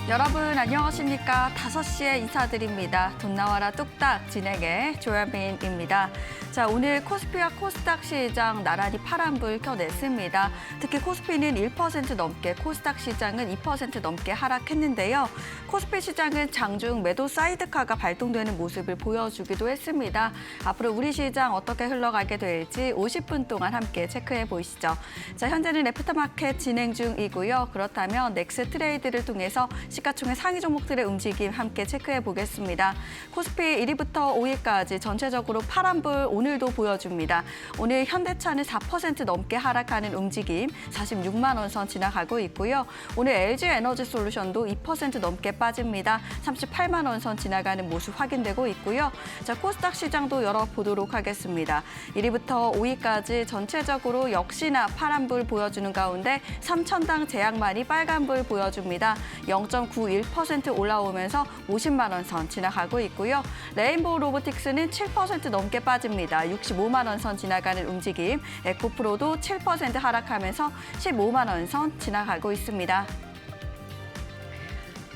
여러분 안녕하십니까? 5시에 인사드립니다. 돈 나와라 뚝딱 진행의 조현민입니다. 자, 오늘 코스피와 코스닥 시장 나란히 파란불 켜냈습니다. 특히 코스피는 1% 넘게, 코스닥 시장은 2% 넘게 하락했는데요. 코스피 시장은 장중 매도 사이드카가 발동되는 모습을 보여주기도 했습니다. 앞으로 우리 시장 어떻게 흘러가게 될지 50분 동안 함께 체크해 보시죠. 자, 현재는 애프터마켓 진행 중이고요. 그렇다면 넥스 트레이드를 통해서 시가총액 상위 종목들의 움직임 함께 체크해 보겠습니다. 코스피 1위부터 5위까지 전체적으로 파란불 오늘도 보여줍니다. 오늘 현대차는 4% 넘게 하락하는 움직임, 46만 원 선 지나가고 있고요. 오늘 LG에너지솔루션도 2% 넘게 빠집니다. 38만 원 선 지나가는 모습 확인되고 있고요. 자, 코스닥 시장도 열어보도록 하겠습니다. 1위부터 5위까지 전체적으로 역시나 파란불 보여주는 가운데 3천당 제약만이 빨간불 보여줍니다. 0.91% 올라오면서 50만 원 선 지나가고 있고요. 레인보우 로보틱스는 7% 넘게 빠집니다. 65만 원 선 지나가는 움직임. 에코프로도 7% 하락하면서 15만 원 선 지나가고 있습니다.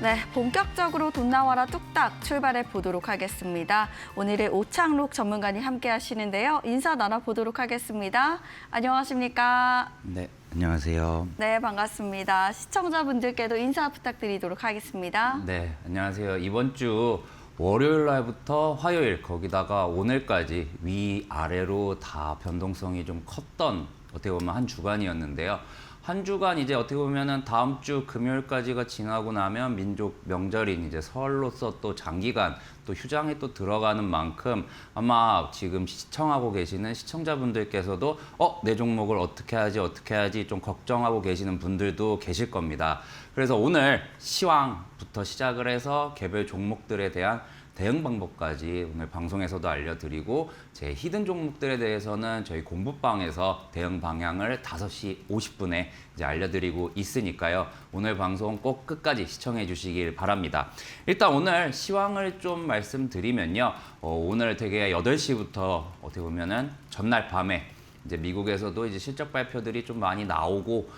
네, 본격적으로 돈 나와라 뚝딱 출발해 보도록 하겠습니다. 오늘은 오창록 전문가님 함께 하시는데요. 인사 나눠보도록 하겠습니다. 안녕하십니까? 네, 안녕하세요. 네, 반갑습니다. 시청자분들께도 인사 부탁드리도록 하겠습니다. 네, 안녕하세요. 이번 주 월요일 날부터 화요일, 거기다가 오늘까지 위아래로 다 변동성이 좀 컸던 어떻게 보면 한 주간이었는데요. 한 주간 이제 어떻게 보면은 다음 주 금요일까지가 지나고 나면 민족 명절인 이제 설로서 또 장기간 또 휴장이 또 들어가는 만큼 아마 지금 시청하고 계시는 시청자분들께서도 내 종목을 어떻게 하지 좀 걱정하고 계시는 분들도 계실 겁니다. 그래서 오늘 시황부터 시작을 해서 개별 종목들에 대한 대응 방법까지 오늘 방송에서도 알려드리고 제 히든 종목들에 대해서는 저희 공부방에서 대응 방향을 5시 50분에 이제 알려드리고 있으니까요. 오늘 방송 꼭 끝까지 시청해 주시길 바랍니다. 일단 오늘 시황을 좀 말씀드리면요. 오늘 되게 8시부터 어떻게 보면은 전날 밤에 이제 미국에서도 이제 실적 발표들이 좀 많이 나오고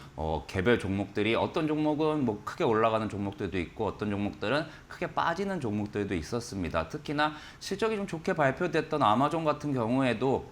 개별 종목들이 어떤 종목은 뭐 크게 올라가는 종목들도 있고 어떤 종목들은 크게 빠지는 종목들도 있었습니다. 특히나 실적이 좀 좋게 발표됐던 아마존 같은 경우에도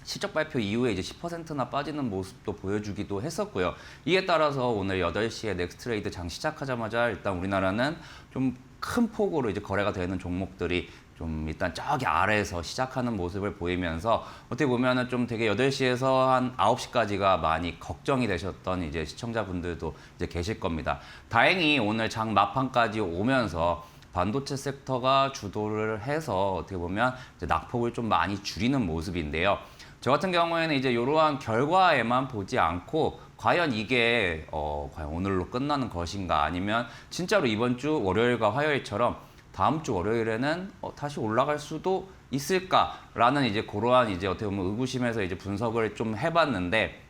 실적 발표 이후에 이제 10%나 빠지는 모습도 보여주기도 했었고요. 이에 따라서 오늘 8시에 넥스트레이드 장 시작하자마자 일단 우리나라는 좀 큰 폭으로 이제 거래가 되는 종목들이 좀 일단 저기 아래에서 시작하는 모습을 보이면서 어떻게 보면은 좀 되게 8시에서 한 9시까지가 많이 걱정이 되셨던 이제 시청자분들도 이제 계실 겁니다. 다행히 오늘 장 막판까지 오면서 반도체 섹터가 주도를 해서 어떻게 보면 이제 낙폭을 좀 많이 줄이는 모습인데요. 저 같은 경우에는 이제 이러한 결과에만 보지 않고 과연 이게 과연 오늘로 끝나는 것인가 아니면 진짜로 이번 주 월요일과 화요일처럼 다음 주 월요일에는 다시 올라갈 수도 있을까라는 이제 그러한 이제 어떻게 보면 의구심에서 이제 분석을 좀 해봤는데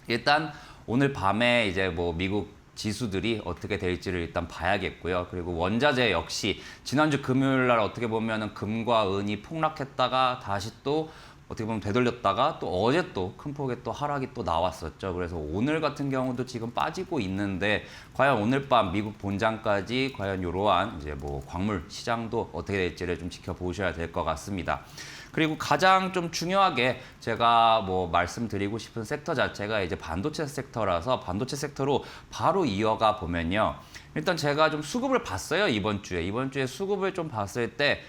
일단 오늘 밤에 이제 뭐 미국 지수들이 어떻게 될지를 일단 봐야겠고요. 그리고 원자재 역시 지난주 금요일 날 어떻게 보면은 금과 은이 폭락했다가 다시 또 어떻게 보면 되돌렸다가 또 어제 또 큰 폭의 또 하락이 또 나왔었죠. 그래서 오늘 같은 경우도 지금 빠지고 있는데 과연 오늘 밤 미국 본장까지 과연 이러한 이제 뭐 광물 시장도 어떻게 될지를 좀 지켜보셔야 될 것 같습니다. 그리고 가장 좀 중요하게 제가 뭐 말씀드리고 싶은 섹터 자체가 이제 반도체 섹터라서 반도체 sek터로 바로 이어가 보면요. 일단 제가 좀 수급을 봤어요, 이번 주에 수급을 좀 봤을 때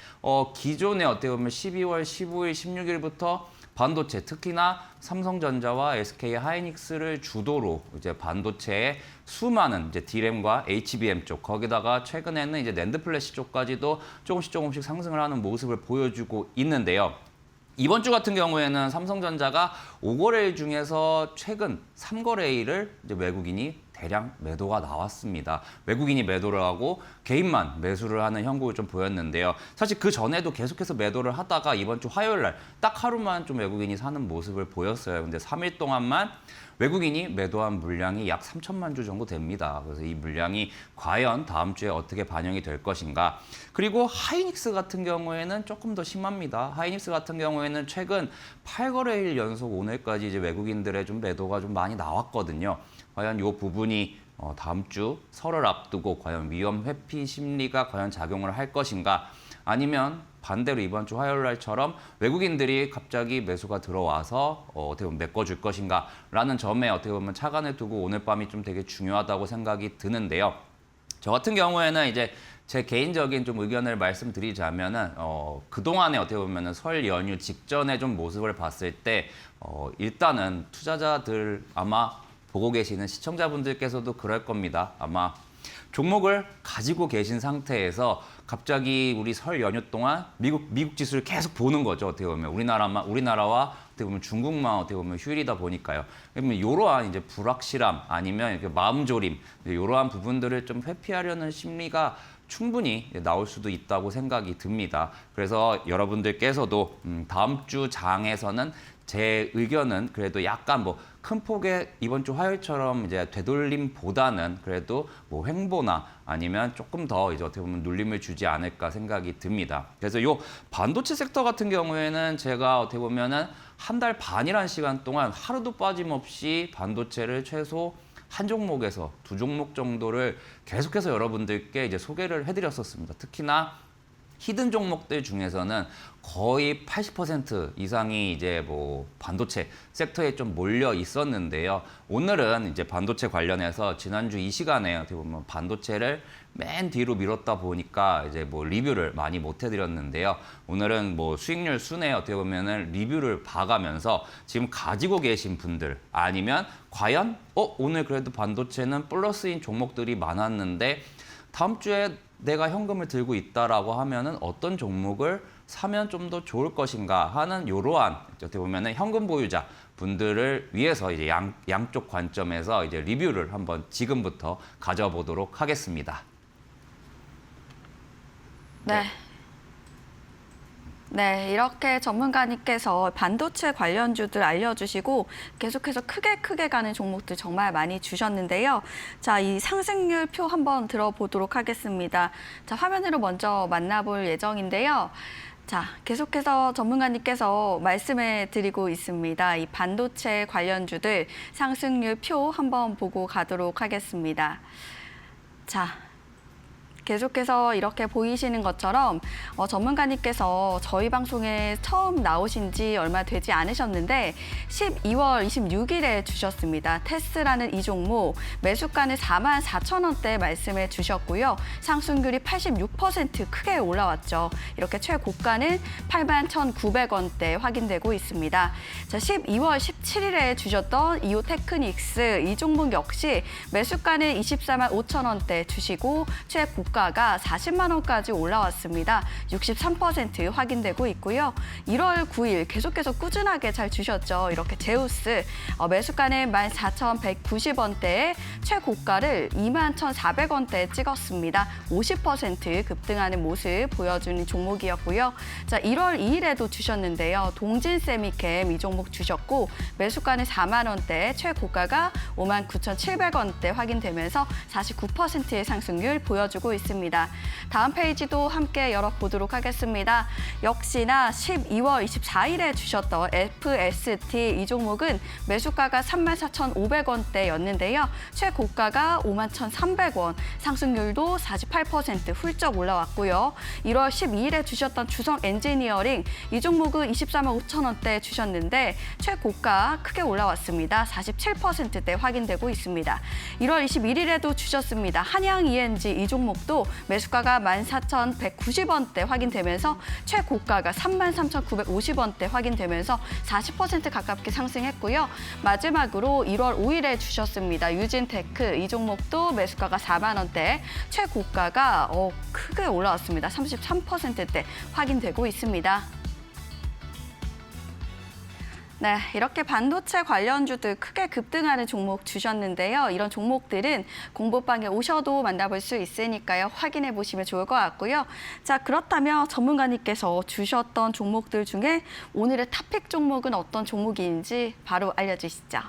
기존에 어떻게 보면 12월 15일, 16일부터 반도체, 특히나 삼성전자와 SK 하이닉스를 주도로 이제 반도체의 수많은 이제 D램과 HBM 쪽, 거기다가 최근에는 이제 낸드 플래시 쪽까지도 조금씩 상승을 하는 모습을 보여주고 있는데요. 이번 주 같은 경우에는 삼성전자가 5거래일 중에서 최근 3거래일을 이제 외국인이 대량 매도가 나왔습니다. 외국인이 매도를 하고 개인만 매수를 하는 형국을 좀 보였는데요. 사실 그 전에도 계속해서 매도를 하다가 이번 주 화요일 날 딱 하루만 좀 외국인이 사는 모습을 보였어요. 근데 3일 동안만 외국인이 매도한 물량이 약 3천만 주 정도 됩니다. 그래서 이 물량이 과연 다음 주에 어떻게 반영이 될 것인가. 그리고 하이닉스 같은 경우에는 조금 더 심합니다. 하이닉스 같은 경우에는 최근 8거래일 연속 오늘까지 이제 외국인들의 좀 매도가 좀 많이 나왔거든요. 과연 이 부분이 다음 주 설을 앞두고 과연 위험 회피 심리가 과연 작용을 할 것인가, 아니면 반대로 이번 주 화요일 날처럼 외국인들이 갑자기 매수가 들어와서 어떻게 보면 메꿔줄 것인가라는 점에 어떻게 보면 차관을 두고 오늘 밤이 좀 되게 중요하다고 생각이 드는데요. 저 같은 경우에는 이제 제 개인적인 좀 의견을 말씀드리자면은 그동안에 어떻게 보면은 설 연휴 직전에 좀 모습을 봤을 때 일단은 투자자들 아마 보고 계시는 시청자분들께서도 그럴 겁니다. 아마 종목을 가지고 계신 상태에서 갑자기 우리 설 연휴 동안 미국 지수를 계속 보는 거죠. 어떻게 보면 우리나라와 어떻게 보면 중국만 어떻게 보면 휴일이다 보니까요. 그러면 이러한 이제 불확실함 아니면 이렇게 마음조림 이러한 부분들을 좀 회피하려는 심리가 충분히 나올 수도 있다고 생각이 듭니다. 그래서 여러분들께서도 다음 주 장에서는 제 의견은 그래도 약간 뭐 큰 폭의 이번 주 화요일처럼 이제 되돌림보다는 그래도 뭐 횡보나 아니면 조금 더 이제 어떻게 보면 눌림을 주지 않을까 생각이 듭니다. 그래서 요 반도체 섹터 같은 경우에는 제가 어떻게 보면은 한 달 반이라는 시간 동안 하루도 빠짐없이 반도체를 최소 한 종목에서 두 종목 정도를 계속해서 여러분들께 이제 소개를 해드렸었습니다. 특히나 히든 종목들 중에서는 거의 80% 이상이 이제 뭐 반도체 섹터에 좀 몰려 있었는데요. 오늘은 이제 반도체 관련해서 지난주 이 시간에 어떻게 보면 반도체를 맨 뒤로 밀었다 보니까 이제 뭐 리뷰를 많이 못 해드렸는데요. 오늘은 뭐 수익률 순에 어떻게 보면은 리뷰를 봐가면서 지금 가지고 계신 분들 아니면 과연 오늘 그래도 반도체는 플러스인 종목들이 많았는데 다음 주에 내가 현금을 들고 있다라고 하면은 어떤 종목을 사면 좀 더 좋을 것인가 하는 이러한 어떻게 보면은 현금 보유자 분들을 위해서 이제 양쪽 관점에서 이제 리뷰를 한번 지금부터 가져보도록 하겠습니다. 네. 네, 이렇게 전문가님께서 반도체 관련주들 알려주시고 계속해서 크게 가는 종목들 정말 많이 주셨는데요. 자, 이 상승률 표 한번 들어보도록 하겠습니다. 자, 화면으로 먼저 만나볼 예정인데요. 자, 계속해서 전문가님께서 말씀해 드리고 있습니다. 이 반도체 관련주들 상승률 표 한번 보고 가도록 하겠습니다. 자, 계속해서 이렇게 보이시는 것처럼 전문가님께서 저희 방송에 처음 나오신 지 얼마 되지 않으셨는데 12월 26일에 주셨습니다. 테스라는 이 종목 매수가는 44,000원대 말씀해 주셨고요. 상승률이 86% 크게 올라왔죠. 이렇게 최고가는 81,900원대 확인되고 있습니다. 자, 12월 17일에 주셨던 이오테크닉스 이 종목 역시 매수가는 24만 5천원대 주시고 최고가가 40만 원까지 올라왔습니다. 63% 확인되고 있고요. 1월 9일 계속해서 꾸준하게 잘 주셨죠. 이렇게 제우스 매수가는 14,190원대에 최고가를 21,400원대에 찍었습니다. 50% 급등하는 모습 보여주는 종목이었고요. 자, 1월 2일에도 주셨는데요. 동진세미캠 이 종목 주셨고 매수가는 4만 원대, 최고가가 59,700원대 확인되면서 49%의 상승률 보여주고 있습니다. 다음 페이지도 함께 열어보도록 하겠습니다. 역시나 12월 24일에 주셨던 FST 이 종목은 매수가가 34,500원대였는데요. 최고가가 51,300원, 상승률도 48% 훌쩍 올라왔고요. 1월 12일에 주셨던 주성 엔지니어링 이 종목은 24만 5천원대 주셨는데 최고가 크게 올라왔습니다. 47%대 확인되고 있습니다. 1월 21일에도 주셨습니다. 한양 ENG 이 종목도 매수가가 14,190원대 확인되면서 최고가가 33,950원대 확인되면서 40% 가깝게 상승했고요. 마지막으로 1월 5일에 주셨습니다. 유진테크 이 종목도 매수가가 4만 원대, 최고가가 크게 올라왔습니다. 33%대 확인되고 있습니다. 네, 이렇게 반도체 관련주들 크게 급등하는 종목 주셨는데요. 이런 종목들은 공부방에 오셔도 만나볼 수 있으니까요. 확인해 보시면 좋을 것 같고요. 자, 그렇다면 전문가님께서 주셨던 종목들 중에 오늘의 탑픽 종목은 어떤 종목인지 바로 알려주시죠.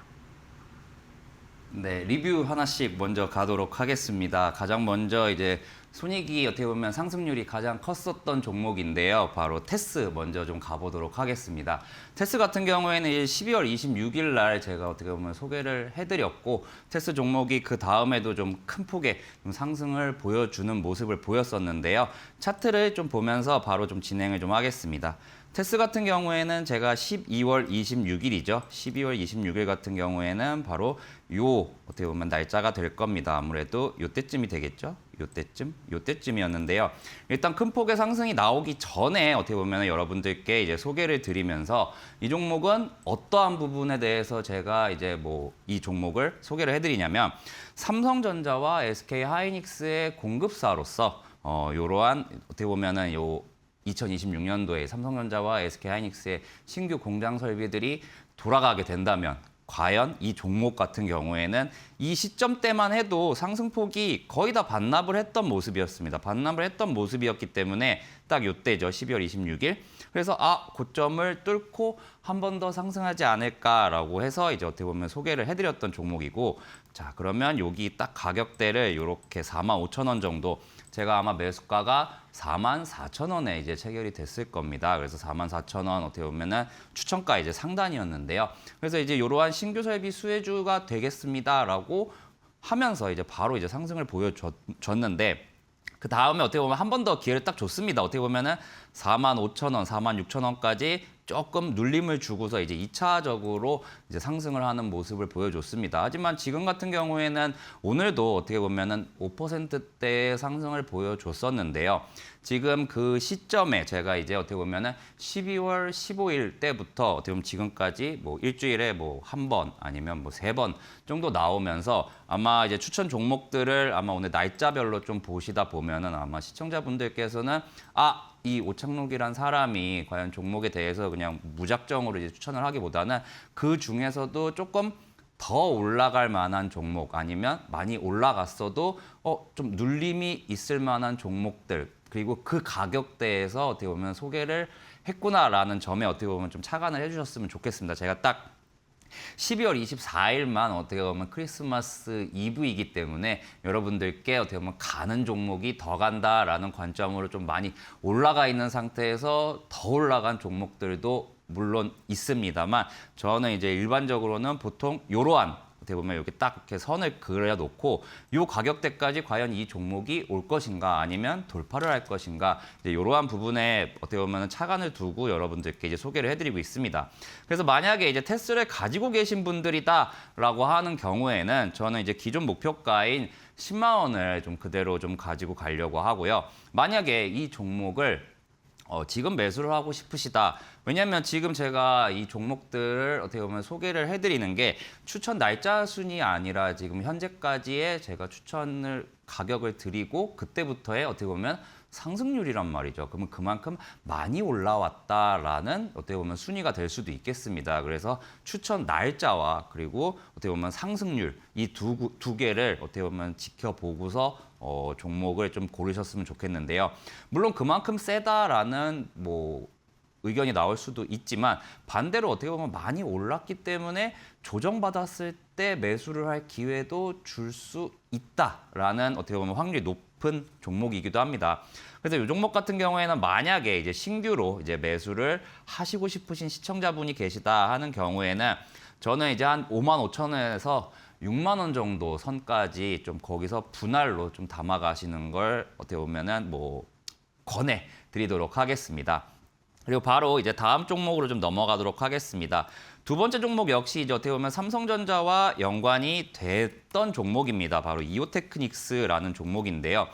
네, 리뷰 하나씩 먼저 가도록 하겠습니다. 가장 먼저 이제 손익이 어떻게 보면 상승률이 가장 컸었던 종목인데요. 바로 테스 먼저 좀 가보도록 하겠습니다. 테스 같은 경우에는 12월 26일 날 제가 어떻게 보면 소개를 해드렸고, 테스 종목이 그 다음에도 좀 큰 폭의 좀 상승을 보여주는 모습을 보였었는데요. 차트를 좀 보면서 바로 좀 진행을 좀 하겠습니다. 테스 같은 경우에는 제가 12월 26일이죠. 12월 26일 같은 경우에는 바로 어떻게 보면 날짜가 될 겁니다. 아무래도 요때쯤이 되겠죠. 요때쯤이었는데요. 일단 큰 폭의 상승이 나오기 전에 어떻게 보면 여러분들께 이제 소개를 드리면서 이 종목은 어떠한 부분에 대해서 제가 이제 이 종목을 소개를 해드리냐면, 삼성전자와 SK 하이닉스의 공급사로서 이러한 어떻게 보면은 2026년도에 삼성전자와 SK 하이닉스의 신규 공장 설비들이 돌아가게 된다면, 과연 이 종목 같은 경우에는 이 시점 때만 해도 상승폭이 거의 다 반납을 했던 모습이었습니다. 반납을 했던 모습이었기 때문에 딱 이때죠. 12월 26일. 그래서 고점을 뚫고 한 번 더 상승하지 않을까라고 해서 이제 어떻게 보면 소개를 해드렸던 종목이고, 자, 그러면 여기 딱 가격대를 이렇게 45,000원 정도, 제가 아마 매수가가 44,000원에 이제 체결이 됐을 겁니다. 그래서 44,000원 어떻게 보면은 추천가 이제 상단이었는데요. 그래서 이제 이러한 신규 설비 수혜주가 되겠습니다라고 하면서 이제 바로 이제 상승을 보여줬는데, 그 다음에 어떻게 보면 한 번 더 기회를 딱 줬습니다. 어떻게 보면은 45,000원, 46,000원까지 조금 눌림을 주고서 이제 2차적으로 이제 상승을 하는 모습을 보여줬습니다. 하지만 지금 같은 경우에는 오늘도 어떻게 보면은 5%대의 상승을 보여줬었는데요. 지금 그 시점에 제가 이제 어떻게 보면은 12월 15일 때부터 어떻게 보면 지금까지 일주일에 한 번 아니면 3번 정도 나오면서 아마 이제 추천 종목들을 아마 오늘 날짜별로 좀 보시다 보면은 아마 시청자분들께서는 이 오창록이란 사람이 과연 종목에 대해서 그냥 무작정으로 이제 추천을 하기보다는 그 중에서도 조금 더 올라갈 만한 종목, 아니면 많이 올라갔어도 좀 눌림이 있을 만한 종목들, 그리고 그 가격대에서 어떻게 보면 소개를 했구나라는 점에 어떻게 보면 좀 착안을 해주셨으면 좋겠습니다. 제가 딱 12월 24일만 어떻게 보면 크리스마스 이브이기 때문에 여러분들께 어떻게 보면 가는 종목이 더 간다라는 관점으로 좀 많이 올라가 있는 상태에서 더 올라간 종목들도 물론 있습니다만, 저는 이제 일반적으로는 보통 이러한 어떻게 보면 여기 딱 이렇게 선을 그려놓고 이 가격대까지 과연 이 종목이 올 것인가 아니면 돌파를 할 것인가, 이제 이러한 부분에 어떻게 보면 차관을 두고 여러분들께 이제 소개를 해드리고 있습니다. 그래서 만약에 이제 테스를 가지고 계신 분들이다라고 하는 경우에는 저는 이제 기존 목표가인 10만 원을 좀 그대로 좀 가지고 가려고 하고요. 만약에 이 종목을 지금 매수를 하고 싶으시다. 왜냐하면 지금 제가 이 종목들을 어떻게 보면 소개를 해드리는 게 추천 날짜 순이 아니라 지금 현재까지의 제가 추천을 가격을 드리고 그때부터의 어떻게 보면 상승률이란 말이죠. 그러면 그만큼 많이 올라왔다라는 어떻게 보면 순위가 될 수도 있겠습니다. 그래서 추천 날짜와 그리고 어떻게 보면 상승률 이 두 개를 어떻게 보면 지켜보고서 종목을 좀 고르셨으면 좋겠는데요. 물론 그만큼 세다라는 의견이 나올 수도 있지만, 반대로 어떻게 보면 많이 올랐기 때문에 조정받았을 때 매수를 할 기회도 줄 수 있다라는 어떻게 보면 확률이 높은 종목이기도 합니다. 그래서 이 종목 같은 경우에는 만약에 이제 신규로 이제 매수를 하시고 싶으신 시청자분이 계시다 하는 경우에는 저는 이제 한 55,000원에서 6만 원 정도 선까지 좀 거기서 분할로 좀 담아가시는 걸 어떻게 보면은 권해 드리도록 하겠습니다. 그리고 바로 이제 다음 종목으로 좀 넘어가도록 하겠습니다. 두 번째 종목 역시 이제 어떻게 보면 삼성전자와 연관이 됐던 종목입니다. 바로 이오테크닉스라는 종목인데요.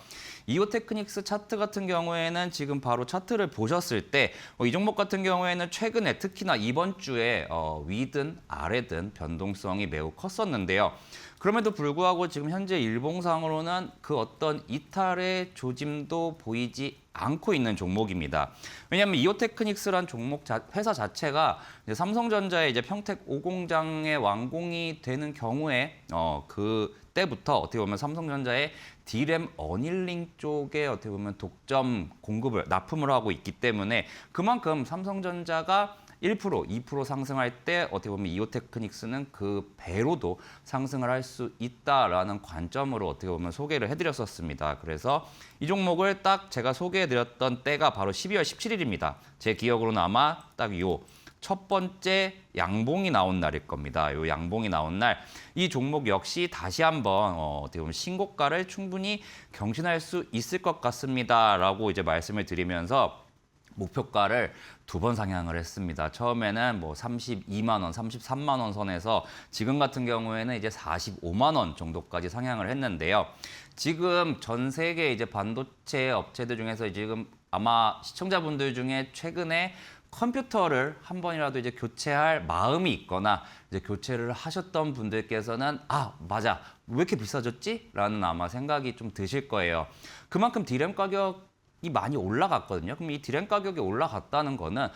이오테크닉스 차트 같은 경우에는 지금 바로 차트를 보셨을 때 이 종목 같은 경우에는 최근에 특히나 이번 주에 위든 아래든 변동성이 매우 컸었는데요. 그럼에도 불구하고 지금 현재 일봉상으로는 그 어떤 이탈의 조짐도 보이지 않고 있는 종목입니다. 왜냐하면 이오테크닉스란 종목 회사 자체가 이제 삼성전자의 이제 평택 5공장의 완공이 되는 경우에 그 때부터 어떻게 보면 삼성전자의 D램 어닐링 쪽에 어떻게 보면 독점 공급을 납품을 하고 있기 때문에 그만큼 삼성전자가 1%, 2% 상승할 때 어떻게 보면 이오테크닉스는 그 배로도 상승을 할 수 있다라는 관점으로 어떻게 보면 소개를 해드렸었습니다. 그래서 이 종목을 딱 제가 소개해드렸던 때가 바로 12월 17일입니다. 제 기억으로는 아마 딱 요 첫 번째 양봉이 나온 날일 겁니다. 요 양봉이 나온 날 이 종목 역시 다시 한번 어떻게 보면 신고가를 충분히 경신할 수 있을 것 같습니다라고 이제 말씀을 드리면서 목표가를 2번 상향을 했습니다. 처음에는 뭐 32만 원, 33만 원 선에서 지금 같은 경우에는 이제 45만 원 정도까지 상향을 했는데요. 지금 전 세계 이제 반도체 업체들 중에서 지금 아마 시청자분들 중에 최근에 컴퓨터를 한 번이라도 이제 교체할 마음이 있거나 이제 교체를 하셨던 분들께서는 아, 맞아. 왜 이렇게 비싸졌지? 라는 아마 생각이 좀 드실 거예요. 그만큼 디램 가격이 많이 올라갔거든요. 그럼 이 디램 가격이 올라갔다는 거는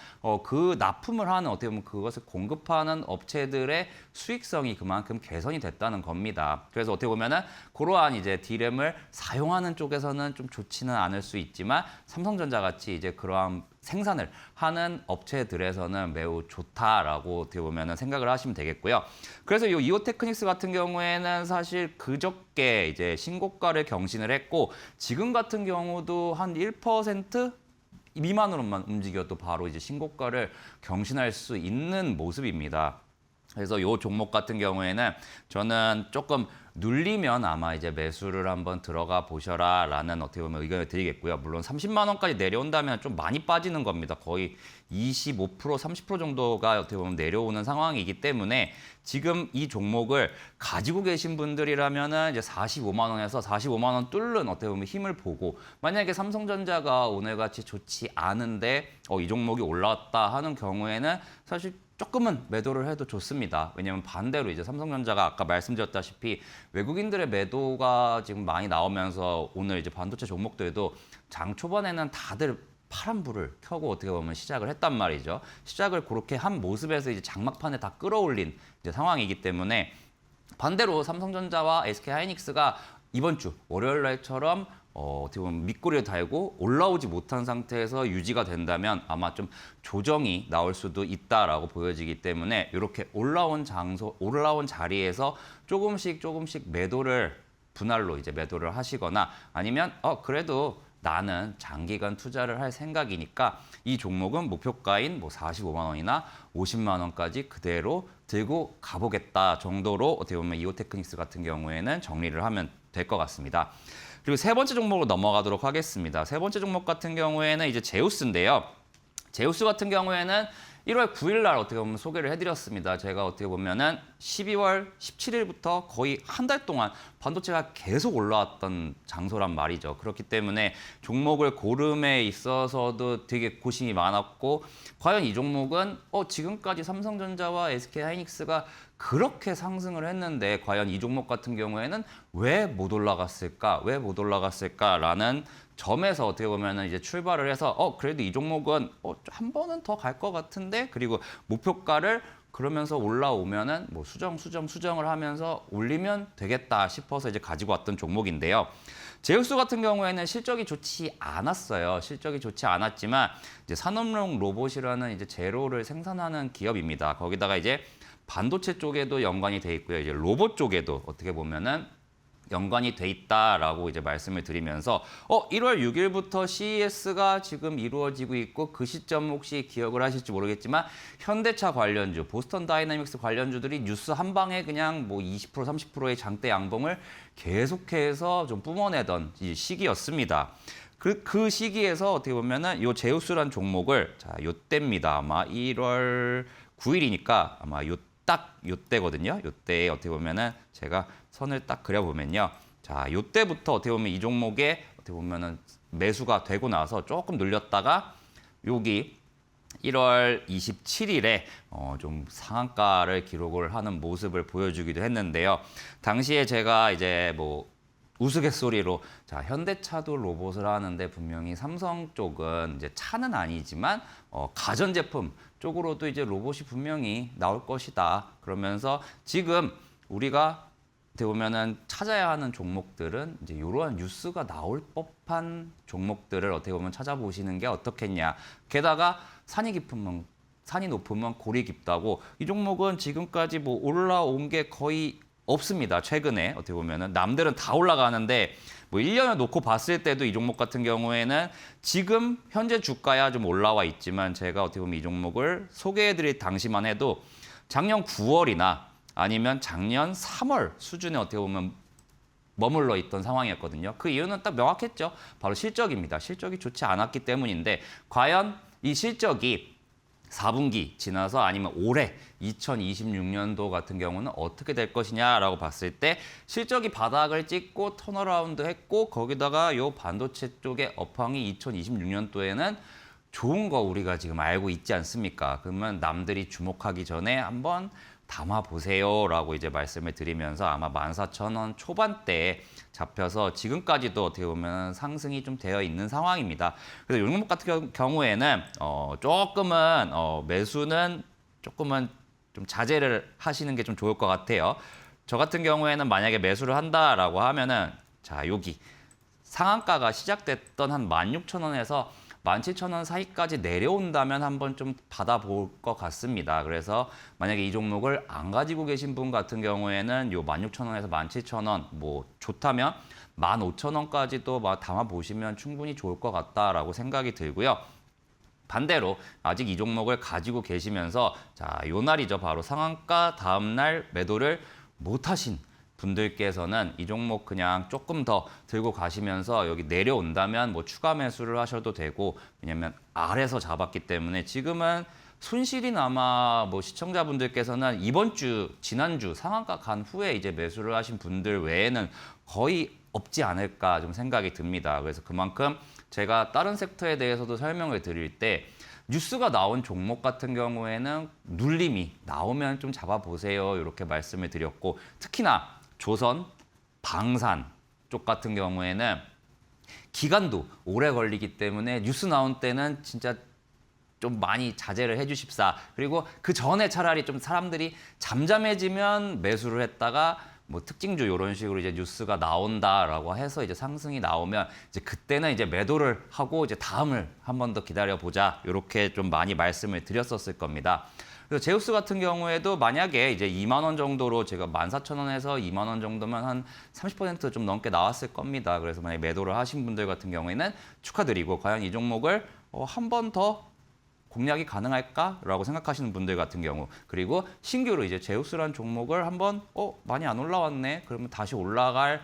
그 납품을 하는 어떻게 보면 그것을 공급하는 업체들의 수익성이 그만큼 개선이 됐다는 겁니다. 그래서 어떻게 보면은 그러한 이제 디램을 사용하는 쪽에서는 좀 좋지는 않을 수 있지만 삼성전자 같이 이제 그러한 생산을 하는 업체들에서는 매우 좋다라고 어떻게 보면은 생각을 하시면 되겠고요. 그래서 이 이오테크닉스 같은 경우에는 사실 그저께 이제 신고가를 경신을 했고 지금 같은 경우도 한 1% 미만으로만 움직여도 바로 이제 신고가를 경신할 수 있는 모습입니다. 그래서 이 종목 같은 경우에는 저는 조금 눌리면 아마 이제 매수를 한번 들어가 보셔라라는 어떻게 보면 의견을 드리겠고요. 물론 30만 원까지 내려온다면 좀 많이 빠지는 겁니다. 거의 25%, 30% 정도가 어떻게 보면 내려오는 상황이기 때문에 지금 이 종목을 가지고 계신 분들이라면은 이제 45만 원에서 45만 원 뚫는 어떻게 보면 힘을 보고 만약에 삼성전자가 오늘같이 좋지 않은데 이 종목이 올라왔다 하는 경우에는 사실 조금은 매도를 해도 좋습니다. 왜냐하면 반대로 이제 삼성전자가 아까 말씀드렸다시피 외국인들의 매도가 지금 많이 나오면서 오늘 이제 반도체 종목들도 장 초반에는 다들 파란 불을 켜고 어떻게 보면 시작을 했단 말이죠. 시작을 그렇게 한 모습에서 이제 장막판에 다 끌어올린 이제 상황이기 때문에 반대로 삼성전자와 SK하이닉스가 이번 주 월요일 날처럼 어떻게 보면 밑꼬리를 달고 올라오지 못한 상태에서 유지가 된다면 아마 좀 조정이 나올 수도 있다라고 보여지기 때문에 이렇게 올라온 자리에서 조금씩 매도를 분할로 이제 매도를 하시거나 아니면 그래도 나는 장기간 투자를 할 생각이니까 이 종목은 목표가인 뭐 45만 원이나 50만 원까지 그대로 들고 가보겠다 정도로 어떻게 보면 이오테크닉스 같은 경우에는 정리를 하면 될 것 같습니다. 그리고 세 번째 종목으로 넘어가도록 하겠습니다. 세 번째 종목 같은 경우에는 이제 제우스인데요. 제우스 같은 경우에는 1월 9일 날 어떻게 보면 소개를 해드렸습니다. 제가 어떻게 보면은 12월 17일부터 거의 한 달 동안 반도체가 계속 올라왔던 장소란 말이죠. 그렇기 때문에 종목을 고름에 있어서도 되게 고심이 많았고 과연 이 종목은 지금까지 삼성전자와 SK하이닉스가 그렇게 상승을 했는데 과연 이 종목 같은 경우에는 왜 못 올라갔을까? 왜 못 올라갔을까라는 점에서 어떻게 보면은 이제 출발을 해서 그래도 이 종목은 한 번은 더 갈 것 같은데 그리고 목표가를 그러면서 올라오면은 뭐 수정을 하면서 올리면 되겠다 싶어서 이제 가지고 왔던 종목인데요. 제우스 같은 경우에는 실적이 좋지 않았어요. 실적이 좋지 않았지만 이제 산업용 로봇이라는 이제 제로를 생산하는 기업입니다. 거기다가 이제 반도체 쪽에도 연관이 돼 있고요. 이제 로봇 쪽에도 어떻게 보면은 연관이 돼 있다라고 이제 말씀을 드리면서 1월 6일부터 CES가 지금 이루어지고 있고 그 시점 혹시 기억을 하실지 모르겠지만 현대차 관련주, 보스턴 다이나믹스 관련주들이 뉴스 한 방에 그냥 뭐 20% 30%의 장대 양봉을 계속해서 좀 뿜어내던 이 시기였습니다. 그 시기에서 어떻게 보면은 요 제우스란 종목을 요때입니다. 아마 1월 9일이니까 아마 요때거든요. 요때에 어떻게 보면은 제가 선을 딱 그려보면요. 자, 요때부터 어떻게 보면 이 종목에 어떻게 보면은 매수가 되고 나서 조금 눌렸다가 여기 1월 27일에 좀 상한가를 기록을 하는 모습을 보여주기도 했는데요. 당시에 제가 이제 뭐 우스갯소리로 현대차도 로봇을 하는데 분명히 삼성 쪽은 이제 차는 아니지만 가전제품 쪽으로도 이제 로봇이 분명히 나올 것이다. 그러면서 지금 우리가 어떻게 보면은 찾아야 하는 종목들은 이제 이러한 뉴스가 나올 법한 종목들을 어떻게 보면 찾아보시는 게 어떻겠냐. 게다가 산이 깊으면 산이 높으면 골이 깊다고 이 종목은 지금까지 뭐 올라온 게 거의 없습니다. 최근에 어떻게 보면은 남들은 다 올라가는데 뭐 1년을 놓고 봤을 때도 이 종목 같은 경우에는 지금 현재 주가야 좀 올라와 있지만 제가 어떻게 보면 이 종목을 소개해드릴 당시만 해도 작년 9월이나 아니면 작년 3월 수준에 어떻게 보면 머물러 있던 상황이었거든요. 그 이유는 딱 명확했죠. 바로 실적입니다. 실적이 좋지 않았기 때문인데 과연 이 실적이 4분기 지나서 아니면 올해 2026년도 같은 경우는 어떻게 될 것이냐라고 봤을 때 실적이 바닥을 찍고 턴어라운드 했고 거기다가 요 반도체 쪽의 업황이 2026년도에는 좋은 거 우리가 지금 알고 있지 않습니까? 그러면 남들이 주목하기 전에 한번 담아보세요라고 이제 말씀을 드리면서 아마 14,000원 초반대에 잡혀서 지금까지도 어떻게 보면 상승이 좀 되어 있는 상황입니다. 그래서 이 종목 같은 경우에는 조금은 매수는 조금은 좀 자제를 하시는 게 좀 좋을 것 같아요. 저 같은 경우에는 만약에 매수를 한다라고 하면은 자 여기 상한가가 시작됐던 한 16,000원에서 17,000원 사이까지 내려온다면 한번 좀 받아볼 것 같습니다. 그래서 만약에 이 종목을 안 가지고 계신 분 같은 경우에는 요 16,000원에서 17,000원 뭐 좋다면 15,000원까지도 담아보시면 충분히 좋을 것 같다라고 생각이 들고요. 반대로 아직 이 종목을 가지고 계시면서 자, 요 날이죠. 바로 상한가 다음 날 매도를 못 하신 분들께서는 이 종목 그냥 조금 더 들고 가시면서 여기 내려온다면 뭐 추가 매수를 하셔도 되고 왜냐면 아래서 잡았기 때문에 지금은 손실이나마 뭐 시청자분들께서는 이번 주, 지난주 상한가 간 후에 이제 매수를 하신 분들 외에는 거의 없지 않을까 좀 생각이 듭니다. 그래서 그만큼 제가 다른 섹터에 대해서도 설명을 드릴 때 뉴스가 나온 종목 같은 경우에는 눌림이 나오면 좀 잡아보세요. 이렇게 말씀을 드렸고 특히나 조선, 방산 쪽 같은 경우에는 기간도 오래 걸리기 때문에 뉴스 나온 때는 진짜 좀 많이 자제를 해주십사. 그리고 그 전에 차라리 좀 사람들이 잠잠해지면 매수를 했다가 뭐 특징주 이런 식으로 이제 뉴스가 나온다라고 해서 이제 상승이 나오면 이제 그때는 이제 매도를 하고 이제 다음을 한 번 더 기다려 보자. 이렇게 좀 많이 말씀을 드렸었을 겁니다. 그래서 제우스 같은 경우에도 만약에 이제 2만 원 정도로 제가 14,000원에서 2만 원 정도면 한 30% 좀 넘게 나왔을 겁니다. 그래서 만약에 매도를 하신 분들 같은 경우에는 축하드리고 과연 이 종목을 한 번 더 공략이 가능할까라고 생각하시는 분들 같은 경우 그리고 신규로 이제 제우스라는 종목을 한번 많이 안 올라왔네 그러면 다시 올라갈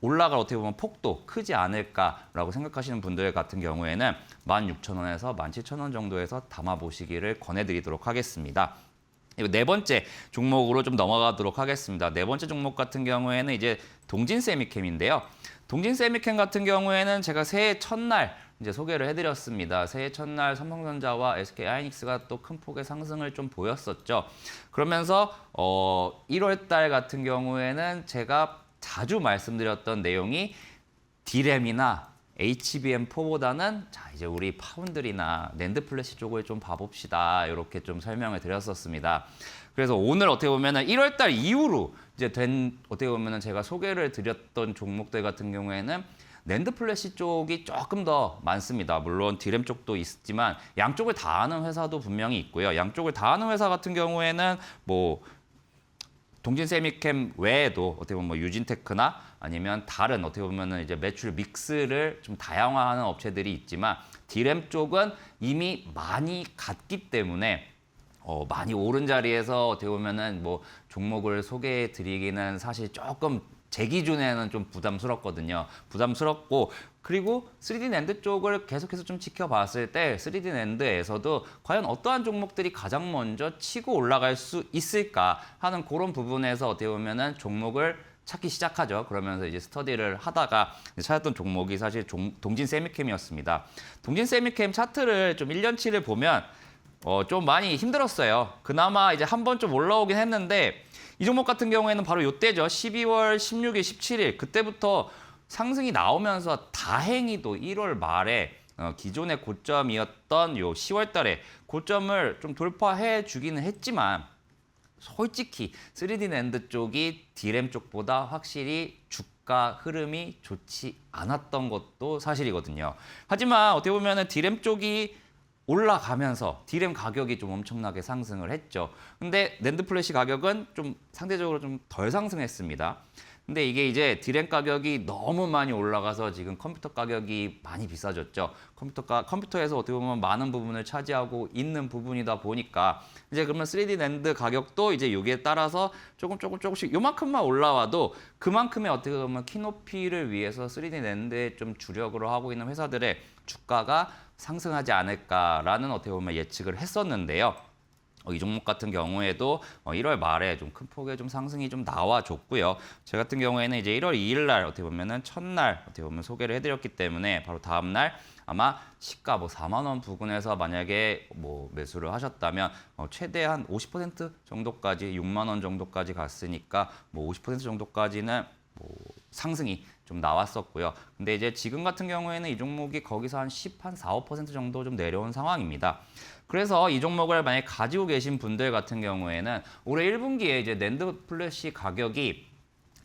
어떻게 보면 폭도 크지 않을까라고 생각하시는 분들 같은 경우에는 16,000원에서 17,000원 정도에서 담아보시기를 권해드리도록 하겠습니다. 그리고 네 번째 종목으로 좀 넘어가도록 하겠습니다. 네 번째 종목 같은 경우에는 이제 동진세미캠인데요. 동진세미캠 같은 경우에는 제가 새해 첫날 이제 소개를 해드렸습니다. 새해 첫날 삼성전자와 SK하이닉스가 또 큰 폭의 상승을 좀 보였었죠. 그러면서 1월 달 같은 경우에는 제가 자주 말씀드렸던 내용이 D램이나 HBM4보다는 자 이제 우리 파운드리나 낸드 플래시 쪽을 좀 봐봅시다. 이렇게 좀 설명을 드렸었습니다. 그래서 오늘 어떻게 보면은 1월 달 이후로 이제 어떻게 보면은 제가 소개를 드렸던 종목들 같은 경우에는 낸드 플래시 쪽이 조금 더 많습니다. 물론 D램 쪽도 있지만 양쪽을 다 하는 회사도 분명히 있고요. 양쪽을 다 하는 회사 같은 경우에는 뭐 동진세미캠 외에도 어떻게 보면 뭐 유진테크나 아니면 다른 어떻게 보면은 이제 매출 믹스를 좀 다양화하는 업체들이 있지만 D램 쪽은 이미 많이 갔기 때문에 많이 오른 자리에서 어떻게 보면은 뭐 종목을 소개해 드리기는 사실 조금 제 기준에는 좀 부담스럽거든요. 부담스럽고 그리고 3D 낸드 쪽을 계속해서 좀 지켜봤을 때 3D 낸드에서도 과연 어떠한 종목들이 가장 먼저 치고 올라갈 수 있을까 하는 그런 부분에서 어떻게 보면은 종목을 찾기 시작하죠. 그러면서 이제 스터디를 하다가 찾았던 종목이 사실 동진 세미캠이었습니다. 동진 세미캠 차트를 좀 1년치를 보면 좀 많이 힘들었어요. 그나마 이제 한 번 좀 올라오긴 했는데 이 종목 같은 경우에는 바로 이때죠. 12월 16일, 17일 그때부터 상승이 나오면서 다행히도 1월 말에 기존의 고점이었던 요 10월 달에 고점을 좀 돌파해 주기는 했지만 솔직히 3D 낸드 쪽이 D램 쪽보다 확실히 주가 흐름이 좋지 않았던 것도 사실이거든요. 하지만 어떻게 보면은 D램 쪽이 올라가면서 D램 가격이 좀 엄청나게 상승을 했죠. 근데 낸드 플래시 가격은 좀 상대적으로 좀 덜 상승했습니다. 근데 이게 이제 D램 가격이 너무 많이 올라가서 지금 컴퓨터 가격이 많이 비싸졌죠. 컴퓨터에서 어떻게 보면 많은 부분을 차지하고 있는 부분이다 보니까 이제 그러면 3D 낸드 가격도 이제 여기에 따라서 조금씩 요만큼만 올라와도 그만큼의 어떻게 보면 키높이를 위해서 3D 낸드에 좀 주력으로 하고 있는 회사들의 주가가 상승하지 않을까라는 어떻게 보면 예측을 했었는데요. 이 종목 같은 경우에도 1월 말에 좀 큰 폭의 좀 상승이 좀 나와줬고요. 저 같은 경우에는 이제 1월 2일 날 어떻게 보면은 첫날 어떻게 보면 소개를 해드렸기 때문에 바로 다음 날 아마 시가 뭐 4만 원 부근에서 만약에 뭐 매수를 하셨다면 최대 한 50% 정도까지 6만 원 정도까지 갔으니까 뭐 50% 정도까지는 뭐 상승이 좀 나왔었고요. 근데 이제 지금 같은 경우에는 이 종목이 거기서 한 4, 5% 정도 좀 내려온 상황입니다. 그래서 이 종목을 만약에 가지고 계신 분들 같은 경우에는 올해 1분기에 이제 낸드 플래시 가격이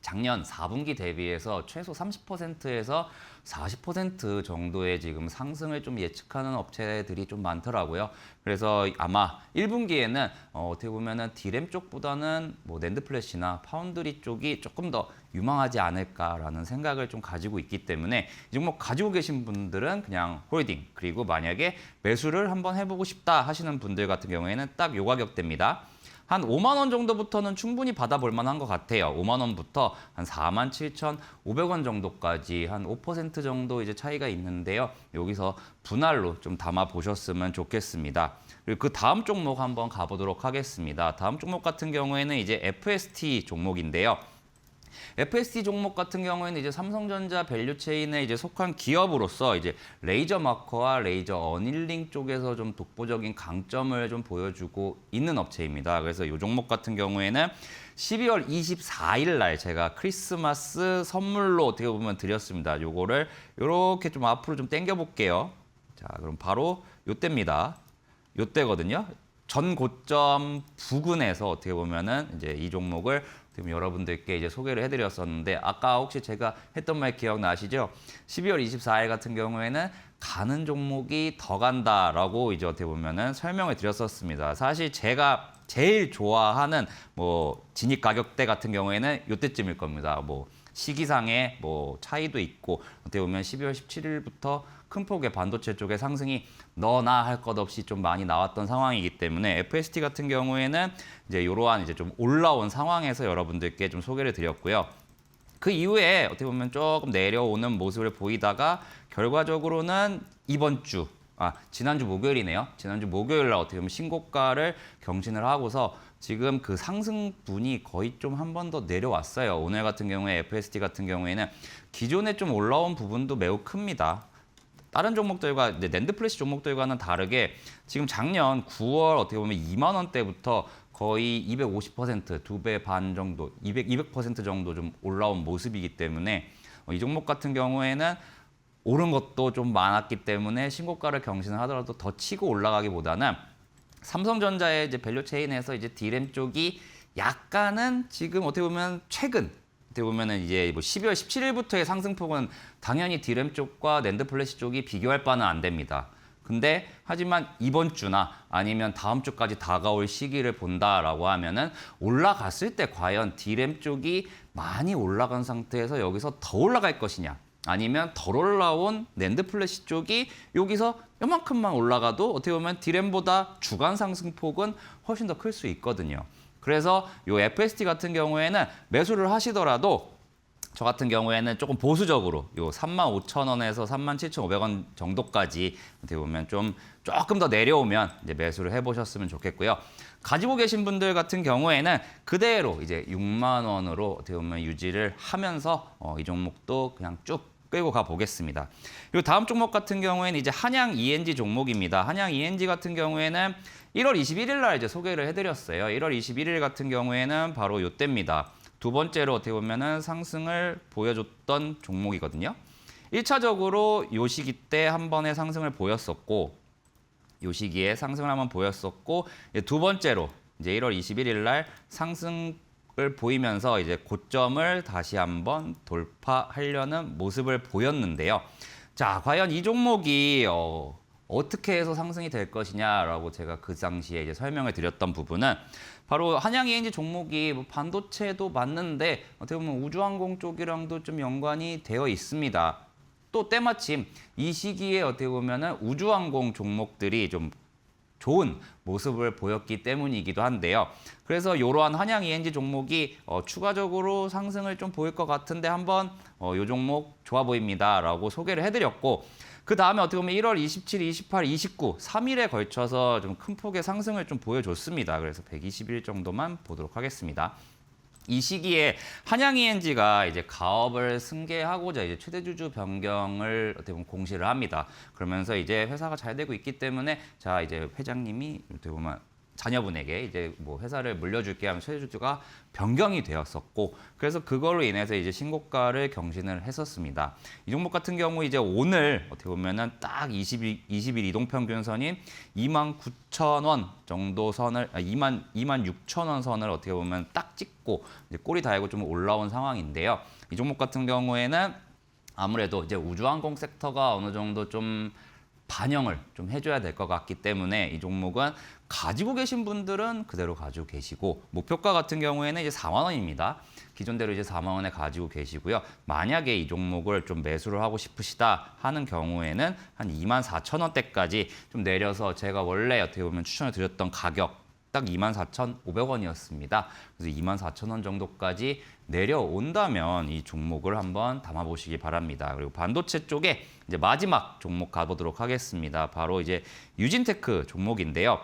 작년 4분기 대비해서 최소 30%에서 40% 정도의 지금 상승을 좀 예측하는 업체들이 좀 많더라고요. 그래서 아마 1분기에는 어떻게 보면은 D램 쪽보다는 뭐 낸드 플래시나 파운드리 쪽이 조금 더 유망하지 않을까라는 생각을 좀 가지고 있기 때문에 이 종목 가지고 계신 분들은 그냥 홀딩, 그리고 만약에 매수를 한번 해보고 싶다 하시는 분들 같은 경우에는 딱 요 가격대입니다. 한 5만 원 정도부터는 충분히 받아볼 만한 것 같아요. 5만 원부터 한 47,500원 정도까지 한 5% 정도 이제 차이가 있는데요. 여기서 분할로 좀 담아 보셨으면 좋겠습니다. 그리고 그 다음 종목 한번 가보도록 하겠습니다. 다음 종목 같은 경우에는 이제 FST 종목인데요. FST 종목 같은 경우에는 이제 삼성전자 밸류체인에 이제 속한 기업으로서 이제 레이저 마커와 레이저 어닐링 쪽에서 좀 독보적인 강점을 좀 보여주고 있는 업체입니다. 그래서 이 종목 같은 경우에는 12월 24일 날 제가 크리스마스 선물로 어떻게 보면 드렸습니다. 요거를 이렇게 좀 앞으로 좀 당겨 볼게요. 자, 그럼 바로 요때입니다. 요때거든요. 전 고점 부근에서 어떻게 보면은 이제 이 종목을 지금 여러분들께 이제 소개를 해드렸었는데, 아까 혹시 제가 했던 말 기억나시죠? 12월 24일 같은 경우에는 가는 종목이 더 간다라고 이제 어떻게 보면은 설명을 드렸었습니다. 사실 제가 제일 좋아하는 뭐 진입 가격대 같은 경우에는 이때쯤일 겁니다. 뭐 시기상의 뭐 차이도 있고 어떻게 보면 12월 17일부터 큰 폭의 반도체 쪽의 상승이 너나 할 것 없이 좀 많이 나왔던 상황이기 때문에 FST 같은 경우에는 이제 이러한 이제 좀 올라온 상황에서 여러분들께 좀 소개를 드렸고요. 그 이후에 어떻게 보면 조금 내려오는 모습을 보이다가 결과적으로는 지난주 목요일이네요. 지난주 목요일 날 어떻게 보면 신고가를 경신을 하고서 지금 그 상승분이 거의 좀 한 번 더 내려왔어요. 오늘 같은 경우에 FST 같은 경우에는 기존에 좀 올라온 부분도 매우 큽니다. 다른 종목들과 낸드 플래시 종목들과는 다르게 지금 작년 9월 어떻게 보면 2만 원대부터 거의 250%, 2배 반 정도, 200% 정도 좀 올라온 모습이기 때문에 이 종목 같은 경우에는 오른 것도 좀 많았기 때문에 신고가를 경신을 하더라도 더 치고 올라가기보다는 삼성전자의 이제 밸류 체인에서 이제 D램 쪽이 약간은 지금 어떻게 보면 최근 어떻게 보면은 이제 뭐 12월 17일부터의 상승폭은 당연히 D램 쪽과 낸드 플래시 쪽이 비교할 바는 안 됩니다. 근데 하지만 이번 주나 아니면 다음 주까지 다가올 시기를 본다라고 하면은 올라갔을 때 과연 D램 쪽이 많이 올라간 상태에서 여기서 더 올라갈 것이냐, 아니면 덜 올라온 낸드 플래시 쪽이 여기서 요만큼만 올라가도 어떻게 보면 D램보다 주간 상승폭은 훨씬 더 클 수 있거든요. 그래서 이 FST 같은 경우에는 매수를 하시더라도 저 같은 경우에는 조금 보수적으로 요 35,000원에서 37,500원 정도까지 어떻게 보면 조금 더 내려오면 이제 매수를 해보셨으면 좋겠고요. 가지고 계신 분들 같은 경우에는 그대로 이제 6만 원으로 어떻게 보면 유지를 하면서 이 종목도 그냥 쭉 끌고 가 보겠습니다. 이 다음 종목 같은 경우에는 이제 한양 ENG 종목입니다. 한양 ENG 같은 경우에는 1월 21일 날 이제 소개를 해드렸어요. 1월 21일 같은 경우에는 바로 이때입니다. 두 번째로 어떻게 보면은 상승을 보여줬던 종목이거든요. 1차적으로 요 시기 때 한 번의 상승을 보였었고, 요 시기에 상승을 한번 보였었고, 두 번째로 이제 1월 21일 날 상승을 보이면서 이제 고점을 다시 한번 돌파하려는 모습을 보였는데요. 자, 과연 이 종목이 어떻게 해서 상승이 될 것이냐라고 제가 그 당시에 이제 설명을 드렸던 부분은 바로 한양 ENG 종목이 뭐 반도체도 맞는데 어떻게 보면 우주항공 쪽이랑도 좀 연관이 되어 있습니다. 또 때마침 이 시기에 어떻게 보면은 우주항공 종목들이 좀 좋은 모습을 보였기 때문이기도 한데요. 그래서 이러한 한양 ENG 종목이 추가적으로 상승을 좀 보일 것 같은데 한번 이 종목 좋아 보입니다라고 소개를 해드렸고 그 다음에 어떻게 보면 1월 27, 28, 29, 3일에 걸쳐서 좀 큰 폭의 상승을 좀 보여줬습니다. 그래서 120일 정도만 보도록 하겠습니다. 이 시기에 한양 ENG가 이제 가업을 승계하고자 이제 최대주주 변경을 어떻게 보면 공시를 합니다. 그러면서 이제 회사가 잘 되고 있기 때문에 자 이제 회장님이 어떻게 보면 자녀분에게 이제 뭐 회사를 물려줄게 하면 최대주주가 변경이 되었었고 그래서 그걸로 인해서 이제 신고가를 경신을 했었습니다. 이 종목 같은 경우 이제 오늘 어떻게 보면은 딱 20일 이동평균선인 29,000원 정도 선을 26,000원 선을 어떻게 보면 딱 찍고 이제 꼬리 달고 좀 올라온 상황인데요. 이 종목 같은 경우에는 아무래도 이제 우주항공 섹터가 어느 정도 좀 반영을 좀 해줘야 될 것 같기 때문에 이 종목은 가지고 계신 분들은 그대로 가지고 계시고 목표가 같은 경우에는 이제 4만 원입니다. 기존대로 이제 4만 원에 가지고 계시고요. 만약에 이 종목을 좀 매수를 하고 싶으시다 하는 경우에는 한 24,000원대까지 좀 내려서 제가 원래 어떻게 보면 추천을 드렸던 가격 딱 24,500원이었습니다. 그래서 24,000원 정도까지 내려온다면 이 종목을 한번 담아보시기 바랍니다. 그리고 반도체 쪽에 이제 마지막 종목 가보도록 하겠습니다. 바로 이제 유진테크 종목인데요.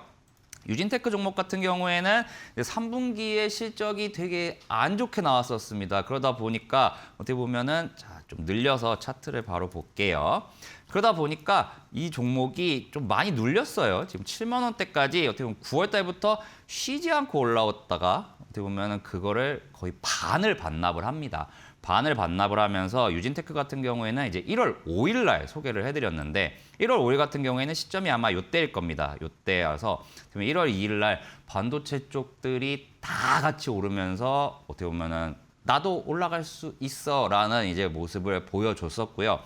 유진테크 종목 같은 경우에는 3분기에 실적이 되게 안 좋게 나왔었습니다. 그러다 보니까 어떻게 보면은 좀 늘려서 차트를 바로 볼게요. 그러다 보니까 이 종목이 좀 많이 눌렸어요. 지금 7만 원대까지 어떻게 보면 9월 달부터 쉬지 않고 올라왔다가 어떻게 보면은 그거를 거의 반을 반납을 합니다. 반을 반납을 하면서 유진테크 같은 경우에는 이제 1월 5일 날 소개를 해드렸는데 1월 5일 같은 경우에는 시점이 아마 이때일 겁니다. 이때여서 1월 2일 날 반도체 쪽들이 다 같이 오르면서 어떻게 보면은 나도 올라갈 수 있어라는 이제 모습을 보여줬었고요.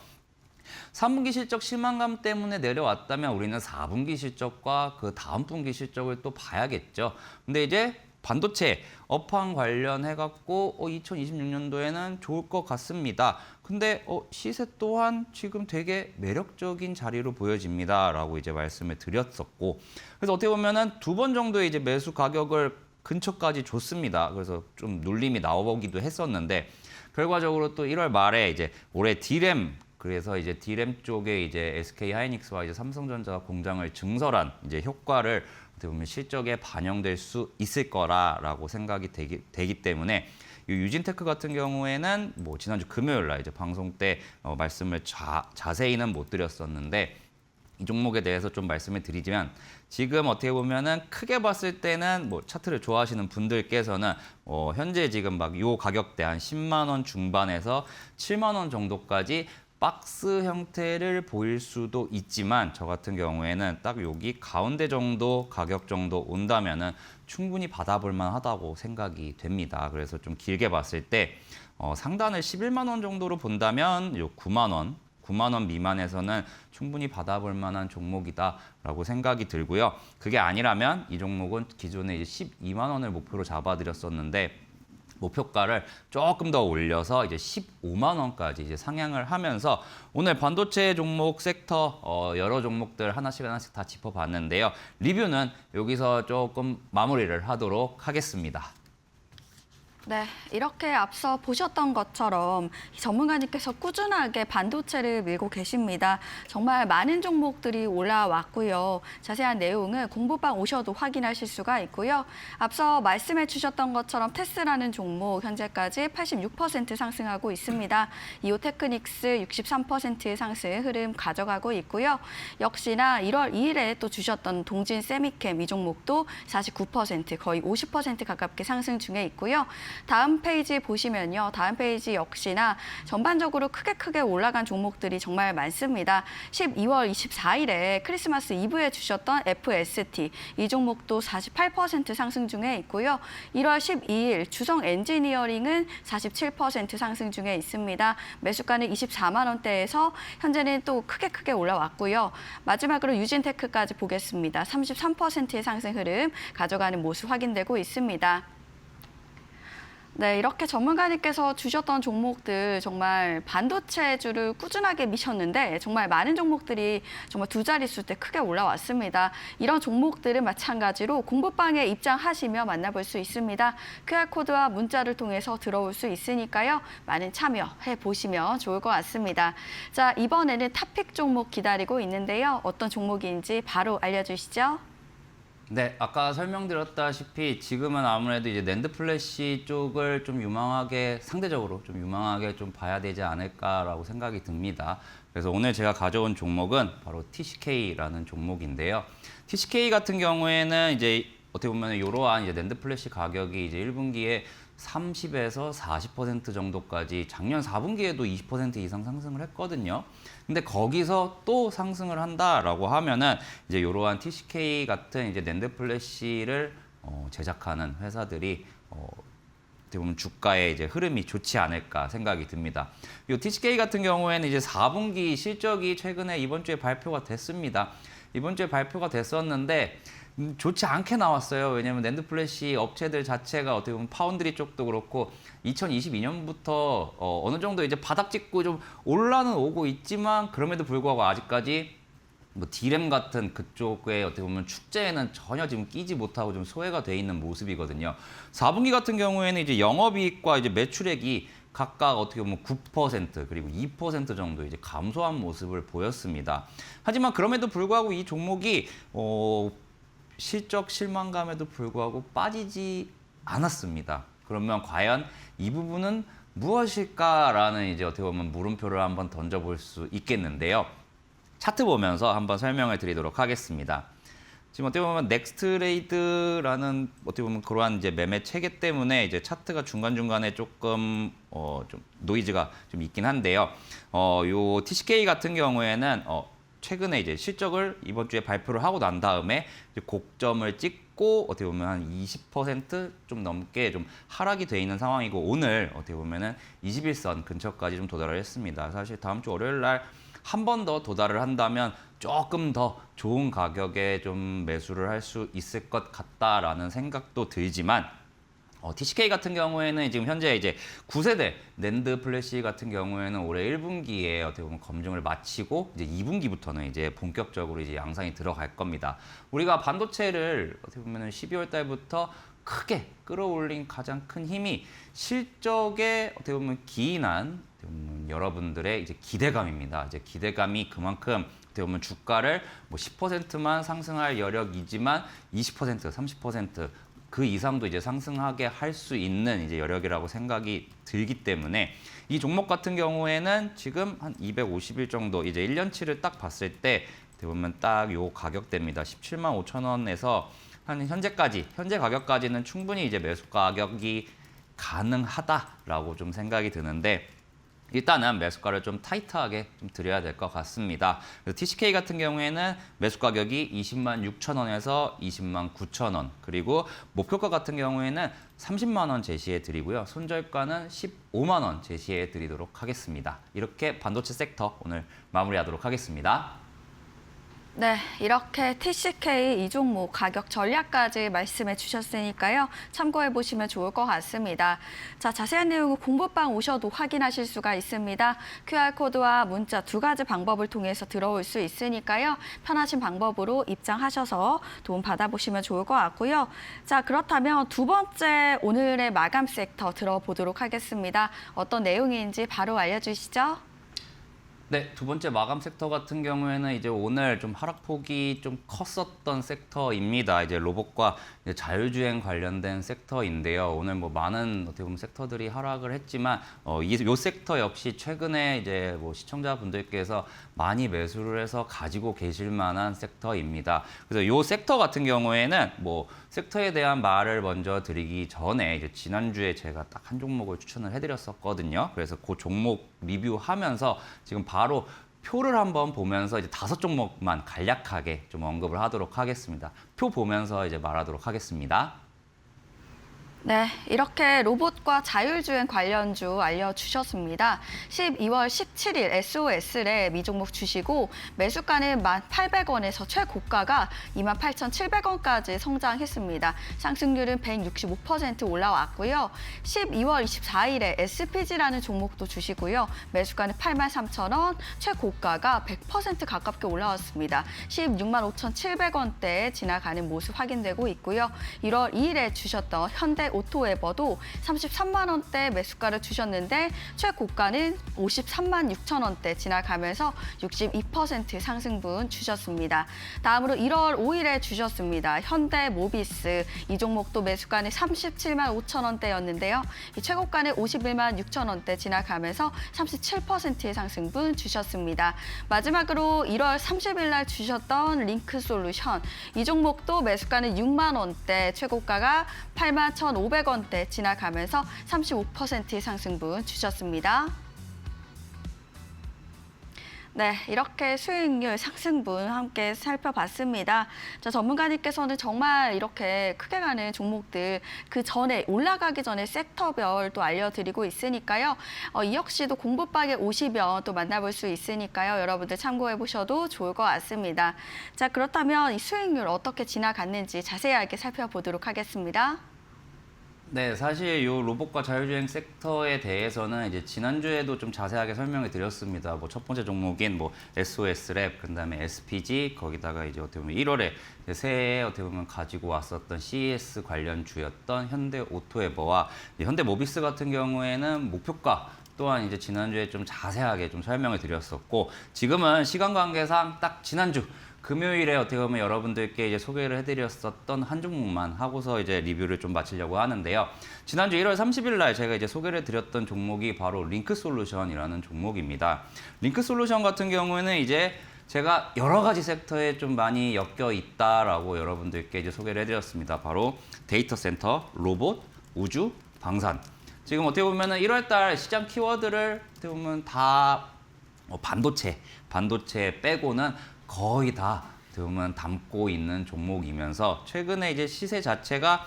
3분기 실적 실망감 때문에 내려왔다면 우리는 4분기 실적과 그 다음 분기 실적을 또 봐야겠죠. 근데 이제 반도체 업황 관련해갖고 2026년도에는 좋을 것 같습니다. 근데 시세 또한 지금 되게 매력적인 자리로 보여집니다라고 이제 말씀을 드렸었고 그래서 어떻게 보면은 2번 정도의 이제 매수 가격을 근처까지 줬습니다. 그래서 좀 눌림이 나오기도 했었는데 결과적으로 또 1월 말에 이제 올해 D램 그래서 이제 D램 쪽에 이제 SK 하이닉스와 이제 삼성전자가 공장을 증설한 이제 효과를 어떻게 보면 실적에 반영될 수 있을 거라고 생각이 되기 때문에 이 유진테크 같은 경우에는 뭐 지난주 금요일 날 이제 방송 때 말씀을 자세히는 못 드렸었는데 이 종목에 대해서 좀 말씀을 드리자면 지금 어떻게 보면은 크게 봤을 때는 뭐 차트를 좋아하시는 분들께서는 현재 지금 막 요 가격대 한 10만 원 중반에서 7만 원 정도까지 박스 형태를 보일 수도 있지만 저 같은 경우에는 딱 여기 가운데 정도 가격 정도 온다면은 충분히 받아볼 만하다고 생각이 됩니다. 그래서 좀 길게 봤을 때 상단을 11만 원 정도로 본다면 요 9만 원 미만에서는 충분히 받아볼 만한 종목이다라고 생각이 들고요. 그게 아니라면 이 종목은 기존에 이제 12만 원을 목표로 잡아드렸었는데 목표가를 조금 더 올려서 이제 15만 원까지 이제 상향을 하면서 오늘 반도체 종목 섹터 여러 종목들 하나씩 다 짚어봤는데요. 리뷰는 여기서 조금 마무리를 하도록 하겠습니다. 네, 이렇게 앞서 보셨던 것처럼 전문가님께서 꾸준하게 반도체를 밀고 계십니다. 정말 많은 종목들이 올라왔고요. 자세한 내용은 공부방 오셔도 확인하실 수가 있고요. 앞서 말씀해 주셨던 것처럼 테스라는 종목 현재까지 86% 상승하고 있습니다. 이오테크닉스 63%의 상승 흐름 가져가고 있고요. 역시나 1월 2일에 또 주셨던 동진 세미캠 이 종목도 49% 거의 50% 가깝게 상승 중에 있고요. 다음 페이지 보시면요. 다음 페이지 역시나 전반적으로 크게 올라간 종목들이 정말 많습니다. 12월 24일에 크리스마스 이브에 주셨던 FST, 이 종목도 48% 상승 중에 있고요. 1월 12일 주성 엔지니어링은 47% 상승 중에 있습니다. 매수가는 24만 원대에서 현재는 또 크게 올라왔고요. 마지막으로 유진테크까지 보겠습니다. 33%의 상승 흐름 가져가는 모습 확인되고 있습니다. 네, 이렇게 전문가님께서 주셨던 종목들 정말 반도체주를 꾸준하게 미셨는데 정말 많은 종목들이 정말 두 자릿수 때 크게 올라왔습니다. 이런 종목들은 마찬가지로 공부방에 입장하시며 만나볼 수 있습니다. QR코드와 문자를 통해서 들어올 수 있으니까요. 많은 참여해 보시면 좋을 것 같습니다. 자, 이번에는 탑픽 종목 기다리고 있는데요. 어떤 종목인지 바로 알려주시죠. 네, 아까 설명드렸다시피 지금은 아무래도 이제 낸드 플래시 쪽을 좀 유망하게, 상대적으로 좀 유망하게 좀 봐야 되지 않을까라고 생각이 듭니다. 그래서 오늘 제가 가져온 종목은 바로 TCK라는 종목인데요. TCK 같은 경우에는 이제 어떻게 보면 이러한 이제 낸드 플래시 가격이 이제 1분기에 30에서 40% 정도까지 작년 4분기에도 20% 이상 상승을 했거든요. 근데 거기서 또 상승을 한다라고 하면은 이제 이러한 TCK 같은 이제 낸드 플래시를 제작하는 회사들이 어떻게 보면 주가의 이제 흐름이 좋지 않을까 생각이 듭니다. 이 TCK 같은 경우에는 이제 4분기 실적이 최근에 이번 주에 발표가 됐습니다. 이번 주에 발표가 됐었는데 좋지 않게 나왔어요. 왜냐하면 낸드 플래시 업체들 자체가 어떻게 보면 파운드리 쪽도 그렇고 2022년부터 어느 정도 이제 바닥 찍고 좀 올라는 오고 있지만 그럼에도 불구하고 아직까지 뭐 D램 같은 그쪽에 어떻게 보면 축제에는 전혀 지금 끼지 못하고 좀 소외가 돼 있는 모습이거든요. 4분기 같은 경우에는 이제 영업이익과 이제 매출액이 각각 어떻게 보면 9% 그리고 2% 정도 이제 감소한 모습을 보였습니다. 하지만 그럼에도 불구하고 이 종목이 실적 실망감에도 불구하고 빠지지 않았습니다. 그러면 과연 이 부분은 무엇일까라는 이제 어떻게 보면 물음표를 한번 던져볼 수 있겠는데요. 차트 보면서 한번 설명을 드리도록 하겠습니다. 지금 어떻게 보면 넥스트레이드라는 어떻게 보면 그러한 이제 매매 체계 때문에 이제 차트가 중간중간에 조금 좀 노이즈가 좀 있긴 한데요. 요 TCK 같은 경우에는 최근에 이제 실적을 이번 주에 발표를 하고 난 다음에 이제 고점을 찍고 어떻게 보면 한 20% 넘게 좀 하락이 돼 있는 상황이고 오늘 어떻게 보면은 21선 근처까지 좀 도달을 했습니다. 사실 다음 주 월요일 날 한 번 더 도달을 한다면 조금 더 좋은 가격에 좀 매수를 할 수 있을 것 같다라는 생각도 들지만 TCK 같은 경우에는 지금 현재 이제 9세대 낸드 플래시 같은 경우에는 올해 1분기에 어떻게 보면 검증을 마치고 이제 2분기부터는 이제 본격적으로 이제 양상이 들어갈 겁니다. 우리가 반도체를 어떻게 보면은 12월 달부터 크게 끌어올린 가장 큰 힘이 실적에 어떻게 보면 기인한 여러분들의 이제 기대감입니다. 이제 기대감이 그만큼 어떻게 보면 주가를 뭐 10%만 상승할 여력이지만 20%, 30% 그 이상도 이제 상승하게 할 수 있는 이제 여력이라고 생각이 들기 때문에 이 종목 같은 경우에는 지금 한 250일 정도 이제 1년치를 딱 봤을 때 어떻게 보면 딱 요 가격대입니다. 17만 5천 원에서 한 현재 가격까지는 충분히 이제 매수 가격이 가능하다라고 좀 생각이 드는데 일단은 매수가를 좀 타이트하게 좀 드려야 될 것 같습니다. 그래서 TCK 같은 경우에는 매수 가격이 20만 6천 원에서 20만 9천 원 그리고 목표가 같은 경우에는 30만 원 제시해 드리고요. 손절가는 15만 원 제시해 드리도록 하겠습니다. 이렇게 반도체 섹터 오늘 마무리하도록 하겠습니다. 네, 이렇게 TCK 이 종목 가격 전략까지 말씀해 주셨으니까요. 참고해 보시면 좋을 것 같습니다. 자, 자세한 내용은 공부방 오셔도 확인하실 수가 있습니다. QR코드와 문자 두 가지 방법을 통해서 들어올 수 있으니까요. 편하신 방법으로 입장하셔서 도움 받아보시면 좋을 것 같고요. 자, 그렇다면 두 번째 오늘의 마감 섹터 들어보도록 하겠습니다. 어떤 내용인지 바로 알려주시죠. 네, 두 번째 마감 섹터 같은 경우에는 이제 오늘 좀 하락폭이 좀 컸었던 섹터입니다. 이제 로봇과 이제 자율주행 관련된 섹터인데요. 오늘 뭐 많은 어떻게 보면 섹터들이 하락을 했지만 요 섹터 역시 최근에 이제 뭐 시청자분들께서 많이 매수를 해서 가지고 계실 만한 섹터입니다. 그래서 이 섹터 같은 경우에는 뭐 섹터에 대한 말을 먼저 드리기 전에 이제 지난주에 제가 딱 한 종목을 추천을 해드렸었거든요. 그래서 그 종목 리뷰하면서 지금 바로 표를 한번 보면서 이제 5종목만 간략하게 좀 언급을 하도록 하겠습니다. 표 보면서 이제 말하도록 하겠습니다. 네, 이렇게 로봇과 자율주행 관련주 알려주셨습니다. 12월 17일 SOS랩 이 종목 주시고 매수가는 1,800원에서 최고가가 28,700원까지 성장했습니다. 상승률은 165% 올라왔고요. 12월 24일에 SPG라는 종목도 주시고요. 매수가는 83,000원, 최고가가 100% 가깝게 올라왔습니다. 165,700원대에 지나가는 모습 확인되고 있고요. 1월 2일에 주셨던 현대 오토웨버도 33만 원대 매수가를 주셨는데 최고가는 53만 6천 원대 지나가면서 62% 상승분 주셨습니다. 다음으로 1월 5일에 주셨습니다. 현대모비스 이 종목도 매수가는 37만 5천 원대였는데요. 이 최고가는 51만 6천 원대 지나가면서 37%의 상승분 주셨습니다. 마지막으로 1월 30일 날 주셨던 링크솔루션 이 종목도 매수가는 6만 원대, 최고가가 8만 1,500원대 지나가면서 35%의 상승분 주셨습니다. 네, 이렇게 수익률 상승분 함께 살펴봤습니다. 자, 전문가님께서는 정말 이렇게 크게 가는 종목들 그 전에 올라가기 전에 섹터별 또 알려드리고 있으니까요. 이 역시도 공부방에 오시면 또 만나볼 수 있으니까요. 여러분들 참고해 보셔도 좋을 것 같습니다. 자, 그렇다면 이 수익률 어떻게 지나갔는지 자세하게 살펴보도록 하겠습니다. 네, 사실 이 로봇과 자율주행 섹터에 대해서는 이제 지난주에도 좀 자세하게 설명을 드렸습니다. 뭐 첫 번째 종목인 뭐 SOS랩, 그다음에 SPG, 거기다가 이제 어떻게 보면 1월에 새해에 어떻게 보면 가지고 왔었던 CES 관련주였던 현대오토에버와 현대모비스 같은 경우에는 목표가 또한 이제 지난주에 좀 자세하게 좀 설명을 드렸었고, 지금은 시간 관계상 딱 지난주 금요일에 어떻게 보면 여러분들께 이제 소개를 해드렸었던 한 종목만 하고서 이제 리뷰를 좀 마치려고 하는데요. 지난주 1월 30일 날 제가 이제 소개를 드렸던 종목이 바로 링크솔루션이라는 종목입니다. 링크솔루션 같은 경우에는 이제 제가 여러 가지 섹터에 좀 많이 엮여 있다라고 여러분들께 이제 소개를 해드렸습니다. 바로 데이터 센터, 로봇, 우주, 방산. 지금 어떻게 보면은 1월 달 시장 키워드를 어떻게 보면 다 반도체 빼고는 거의 다 보면 담고 있는 종목이면서 최근에 이제 시세 자체가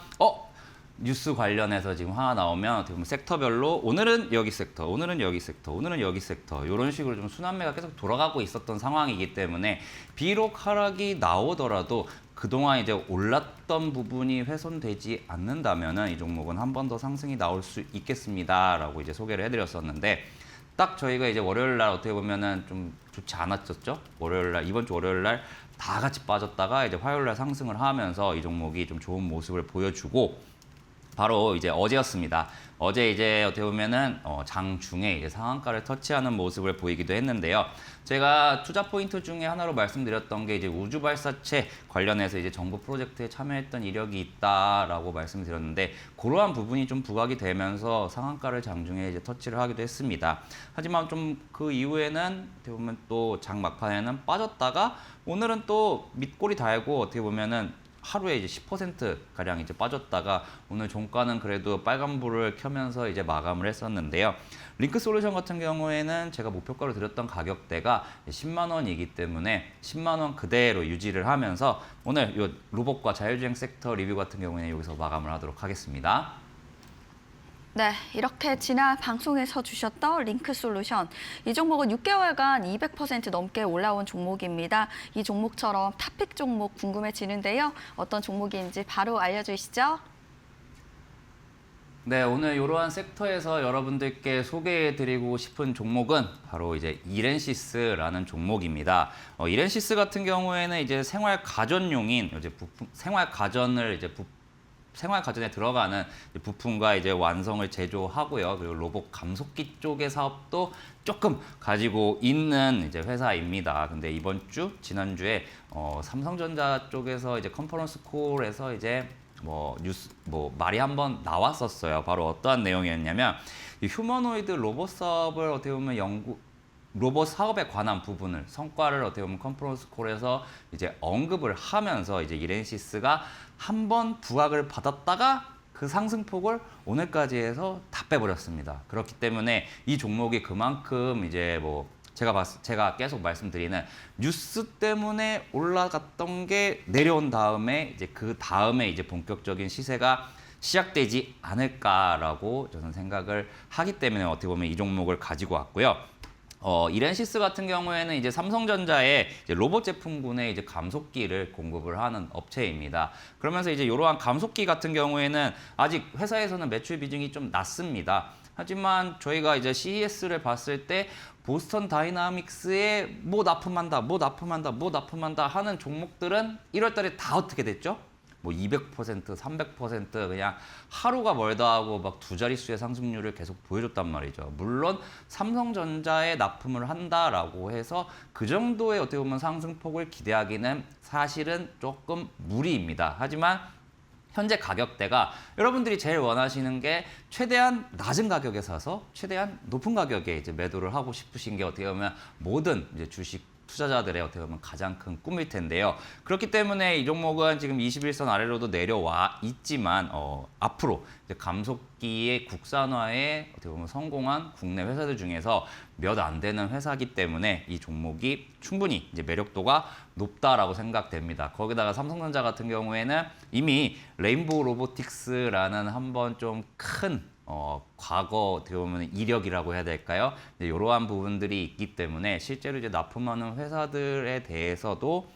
뉴스 관련해서 지금 하나 나오면 어떻게 보면 섹터별로 오늘은 여기 섹터, 오늘은 여기 섹터, 오늘은 여기 섹터 이런 식으로 좀 순환매가 계속 돌아가고 있었던 상황이기 때문에 비록 하락이 나오더라도 그동안 이제 올랐던 부분이 훼손되지 않는다면은 이 종목은 한 번 더 상승이 나올 수 있겠습니다라고 이제 소개를 해드렸었는데, 딱 저희가 이제 월요일 날 어떻게 보면은 좀 좋지 않았었죠. 월요일 날, 이번 주 월요일 날 다 같이 빠졌다가 이제 화요일 날 상승을 하면서 이 종목이 좀 좋은 모습을 보여주고, 바로 이제 어제였습니다. 어제 이제 어떻게 보면은 장중에 이제 상한가를 터치하는 모습을 보이기도 했는데요. 제가 투자 포인트 중에 하나로 말씀드렸던 게 이제 우주 발사체 관련해서 이제 정부 프로젝트에 참여했던 이력이 있다라고 말씀드렸는데, 그러한 부분이 좀 부각이 되면서 상한가를 장중에 이제 터치를 하기도 했습니다. 하지만 좀 그 이후에는 어떻게 보면 또 장 막판에는 빠졌다가 오늘은 또 밑골이 달고 어떻게 보면은 하루에 이제 10% 가량 이제 빠졌다가 오늘 종가는 그래도 빨간불을 켜면서 이제 마감을 했었는데요. 링크솔루션 같은 경우에는 제가 목표가로 드렸던 가격대가 10만 원이기 때문에 10만 원 그대로 유지를 하면서 오늘 이 로봇과 자율주행 섹터 리뷰 같은 경우에는 여기서 마감을 하도록 하겠습니다. 네, 이렇게 지난 방송에서 주셨던 링크솔루션. 이 종목은 6개월간 200% 넘게 올라온 종목입니다. 이 종목처럼 탑픽 종목 궁금해지는데요. 어떤 종목인지 바로 알려주시죠. 네, 오늘 이러한 섹터에서 여러분들께 소개해드리고 싶은 종목은 바로 이제 이렌시스라는 종목입니다. 이렌시스 같은 경우에는 이제 생활 가전용인 이제 부품, 생활 가전에 들어가는 부품과 이제 완성을 제조하고요. 그리고 로봇 감속기 쪽의 사업도 조금 가지고 있는 이제 회사입니다. 근데 이번 주, 지난주에 삼성전자 쪽에서 이제 컨퍼런스 콜에서 이제 말이 한번 나왔었어요. 바로 어떠한 내용이었냐면 이 휴머노이드 로봇 사업을 어떻게 보면 로봇 사업에 관한 부분을 성과를 어떻게 보면 컨퍼런스 콜에서 이제 언급을 하면서 이제 이렌시스가 한 번 부각을 받았다가 그 상승폭을 오늘까지 해서 다 빼버렸습니다. 그렇기 때문에 이 종목이 그만큼 이제 뭐 제가 계속 말씀드리는 뉴스 때문에 올라갔던 게 내려온 다음에 이제 그 다음에 이제 본격적인 시세가 시작되지 않을까라고 저는 생각을 하기 때문에 어떻게 보면 이 종목을 가지고 왔고요. 이렌시스 같은 경우에는 이제 삼성전자의 이제 로봇 제품군에 이제 감속기를 공급을 하는 업체입니다. 그러면서 이제 이러한 감속기 같은 경우에는 아직 회사에서는 매출 비중이 좀 낮습니다. 하지만 저희가 이제 CES를 봤을 때 보스턴 다이나믹스에 뭐 납품한다 하는 종목들은 1월 달에 다 어떻게 됐죠? 뭐 200%, 300% 그냥 하루가 멀다 하고 막 두 자릿수의 상승률을 계속 보여줬단 말이죠. 물론 삼성전자에 납품을 한다라고 해서 그 정도의 어떻게 보면 상승폭을 기대하기는 사실은 조금 무리입니다. 하지만 현재 가격대가 여러분들이 제일 원하시는 게 최대한 낮은 가격에 사서 최대한 높은 가격에 이제 매도를 하고 싶으신 게 어떻게 보면 모든 이제 주식 투자자들의 어떻게 보면 가장 큰 꿈일 텐데요. 그렇기 때문에 이 종목은 지금 21선 아래로도 내려와 있지만 앞으로 이제 감속기의 국산화에 어떻게 보면 성공한 국내 회사들 중에서 몇 안 되는 회사이기 때문에 이 종목이 충분히 이제 매력도가 높다라고 생각됩니다. 거기다가 삼성전자 같은 경우에는 이미 레인보우 로보틱스라는 한번 좀 큰 과거 어떻게 보면 이력이라고 해야 될까요? 이러한 부분들이 있기 때문에 실제로 이제 납품하는 회사들에 대해서도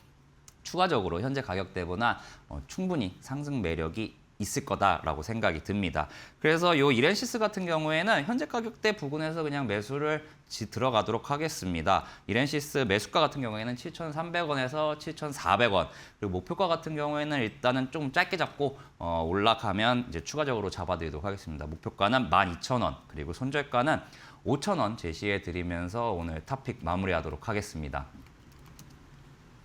추가적으로 현재 가격대보다 충분히 상승 매력이 있을 거다라고 생각이 듭니다. 그래서 요 이렌시스 같은 경우에는 현재 가격대 부근에서 그냥 매수를 들어가도록 하겠습니다. 이렌시스 매수가 같은 경우에는 7,300원에서 7,400원, 그리고 목표가 같은 경우에는 일단은 좀 짧게 잡고 올라가면 이제 추가적으로 잡아드리도록 하겠습니다. 목표가는 12,000원, 그리고 손절가는 5,000원 제시해 드리면서 오늘 탑픽 마무리하도록 하겠습니다.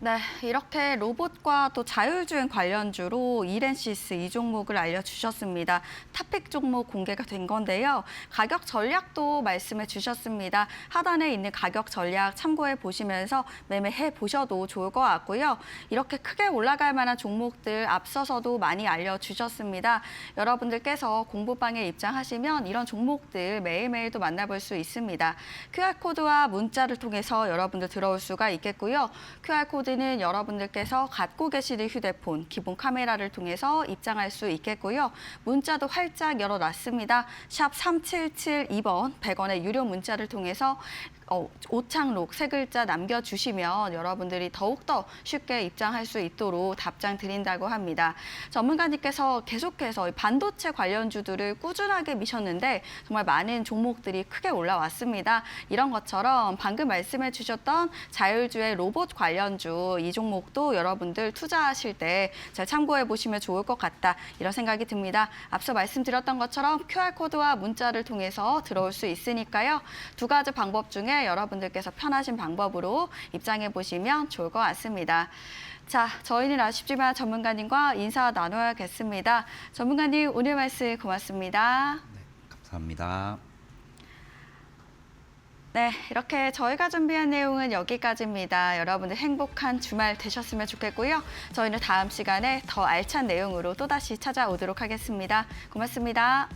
네, 이렇게 로봇과 또 자율주행 관련주로 이렌시스 이 종목을 알려주셨습니다. 탑픽 종목 공개가 된 건데요. 가격 전략도 말씀해 주셨습니다. 하단에 있는 가격 전략 참고해 보시면서 매매해 보셔도 좋을 것 같고요. 이렇게 크게 올라갈 만한 종목들 앞서서도 많이 알려주셨습니다. 여러분들께서 공부방에 입장하시면 이런 종목들 매일매일도 만나볼 수 있습니다. QR코드와 문자를 통해서 여러분들 들어올 수가 있겠고요. QR코드 는 여러분들께서 갖고 계시는 휴대폰 기본 카메라를 통해서 입장할 수 있겠고요. 문자도 활짝 열어놨습니다. 샵 3772번 100원의 유료 문자를 통해서 오창록 세 글자 남겨주시면 여러분들이 더욱더 쉽게 입장할 수 있도록 답장 드린다고 합니다. 전문가님께서 계속해서 반도체 관련주들을 꾸준하게 미셨는데 정말 많은 종목들이 크게 올라왔습니다. 이런 것처럼 방금 말씀해 주셨던 자율주행 로봇 관련주 이 종목도 여러분들 투자하실 때 잘 참고해 보시면 좋을 것 같다 이런 생각이 듭니다. 앞서 말씀드렸던 것처럼 QR코드와 문자를 통해서 들어올 수 있으니까요. 두 가지 방법 중에 여러분들께서 편하신 방법으로 입장해 보시면 좋을 것 같습니다. 자, 저희는 아쉽지만 전문가님과 인사 나눠야겠습니다. 전문가님 오늘 말씀 고맙습니다. 네, 감사합니다. 네, 이렇게 저희가 준비한 내용은 여기까지입니다. 여러분들 행복한 주말 되셨으면 좋겠고요. 저희는 다음 시간에 더 알찬 내용으로 또다시 찾아오도록 하겠습니다. 고맙습니다.